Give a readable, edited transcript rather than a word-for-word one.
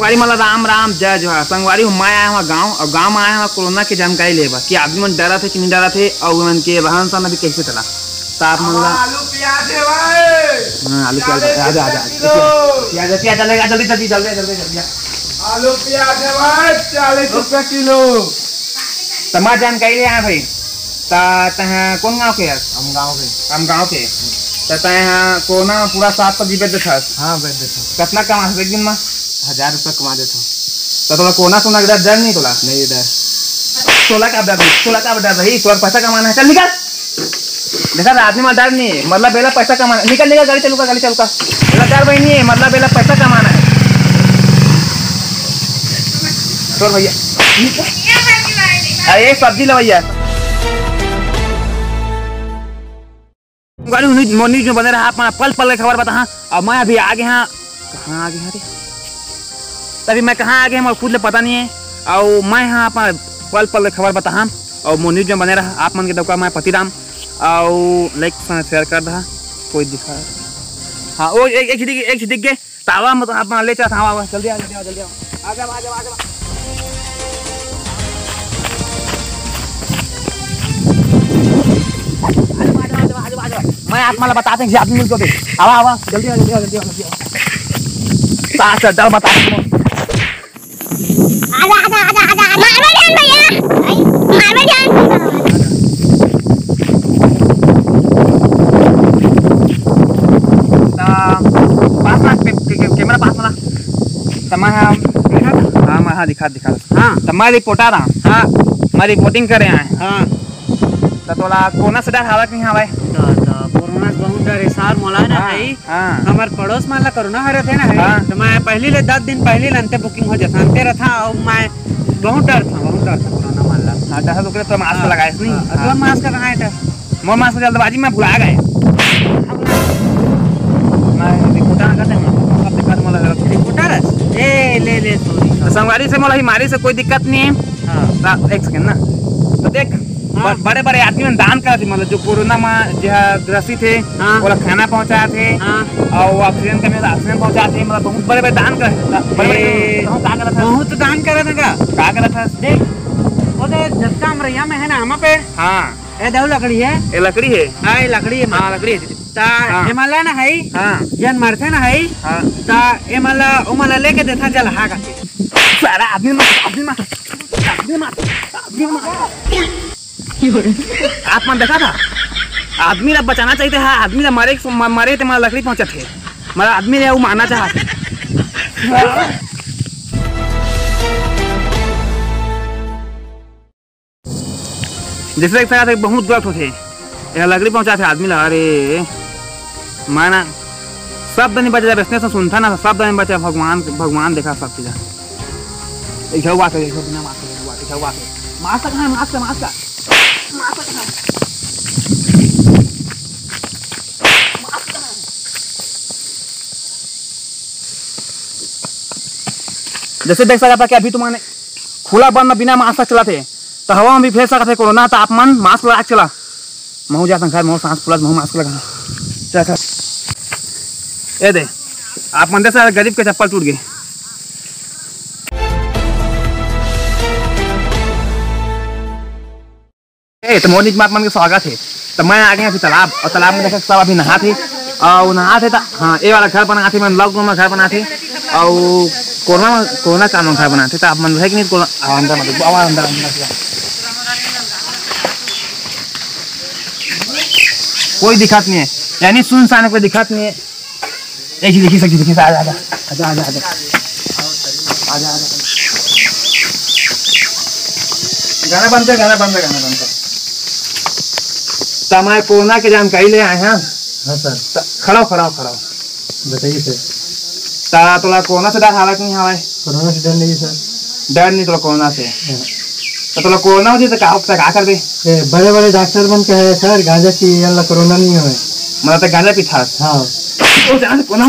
संगवारी मतलब राम राम जय जोहार। संगवारी मैं आया हूँ गाँव और गाँव में आया हूँ कोरोना की जानकारी लेबा कि आदमी मन डरा थे कि नहीं डरा थे और उन के रहन सहन अभी कैसे चला। तो आप मतलब आलू प्याज है भाई। हाँ आलू प्याज आजा आजा प्याज प्याज चलेगा जल्दी जल्दी जल्दी जल्दी जल्दी। आलू प्याज है भाई 40 रुपये किलो। तमा जानकारी ले आया भाई। कौन गाँव के? हम गाँव के। कोरोना पूरा 7 पर जीवे देता। हाँ बेच देता। कितना कमा एक दिन में? 1000 रुपये कमा देता हूँ। तो तोला कोरोना सुना डर नहीं तोला? नहीं डर। 16 का डर रही। तोला पैसा कमाना है, चल निकल। देखा था आदमी में डर नहीं है, मतलब बेला पैसा कमाना। निकल निकल गाड़ी चलूगा बेला डर भाई नहीं है, मतलब बेला पैसा कमाना है। तो भैया अरे सब्जी लो भैया। न्यूज में बने रहा पल पल खबर बता। और मैं अभी आगे हाँ कहाँ आगे हाँ तभी मैं कहाँ आगे मुझे खुद ले पता नहीं है। और मैं यहाँ अपना पल पल खबर बता और न्यूज में बने रहा। आप मन के दौका मैं पतिराम और लाइक शेयर कर रहा। कोई दिखा हाँ वो एक दिख गए तावा मतलब आप ले चला था। जल्दी आ जल्दी आ मैं आप मतलब बताते हैं आदमी मिलकर आवा जल्दी डर बता कैमरा पास वाला हाँ दिखा हाँ मैं रिपोर्टर हाँ मैं रिपोर्टिंग कर रहे हैं। हाँ तो तोला कोरोना से डर हवा कि नहीं हवा? कोरोना से बहुत डर है सर। मोला ना भाई हमार पड़ोस में ला कोरोना हो रहे थे ना तो मैं पहले ले 10 दिन पहले लंते बुकिंग हो जाता अंते रहा और मैं बहुत डर था कोरोना मान ला। हाँ डर तो तो मास्क लगाए नहीं? तो मास्क कहाँ है था? मोर मास्क जल्दबाजी में भुला गए। मैं रिपोर्टर करते हैं सब दिक्कत मोला रिपोर्टर ए ले सॉरी। संगवारी से मोला हमारी से कोई दिक्कत नहीं है। हाँ एक सेकंड ना तो देख बड़े बड़े आदमी में दान करते मतलब जो कोरोना में जो ग्रसित थे वो खाना पहुंचाए थे और ऑक्सीजन कमी ऑक्सीजन पहुंचाते थे। मतलब बहुत बड़े बड़े दान कर बहुत दान कर रहा था। देख वो झटका अमरैया में है ना हम पेड़। हाँ ए दो लकड़ी है। ये लकड़ी है। हाँ ये लकड़ी है। हाँ लकड़ी है ता एमला ना है। हाँ जन मरते ना है। हाँ ता एमला लेके देता चल हा करके सारा आदमी आप मन देखा था आदमी ला बचाना चाहिए था। आदमी ला मरे थे मतलब लकड़ी पहुंचा थे मतलब आदमी ने वो मारना चाहा। जैसे देख सकते बहुत गलत होते यह लकड़ी पहुंचा थे आदमी ला। अरे माना शब्द नहीं बचा बेचने से सुनता ना शब्द नहीं बचा। भगवान देखा सब चीज़ जैसे देख सकता कि अभी तुम्हारे खुला बंद में बिना मास्क चलाते तो हवा में भी फैल सकते कोरोना। तो आप मन मास्क लगा चला महू जा घर महू सांस फूला महू मास्क लगा चल ये दे आप मंदिर से गरीब के चप्पल टूट गए। तो मोदी में आप मन के स्वागत है। तो मैं आ गया अभी तालाब और तालाब में देखा सब अभी नहाते और नहाते था। हाँ ये वाला घर बनाते मैं लॉकडाउन में घर बनाते और कोरोना काल में घर बनाते। तो आप मन है कि नहीं अंदर कोई दिक्कत नहीं है यानी सुनसान कोई दिक्कत नहीं है। एक ही देखी आजा गाना बंद कर। तो हमारे कोरोना की जानकारी ले आए हैं। हाँ सर खड़ा बताइए सर। तोला कोरोना से डर हवा कि नहीं हवा? कोरोना से डर नहीं सर। डर नहीं तोला कोरोना से? तो तोला कोरोना हो जाए तो क्या कर दे? बड़े बड़े डॉक्टर बन के है सर गांजा की कोरोना नहीं है। मतलब तो गांजा पीता। हाँ कोरोना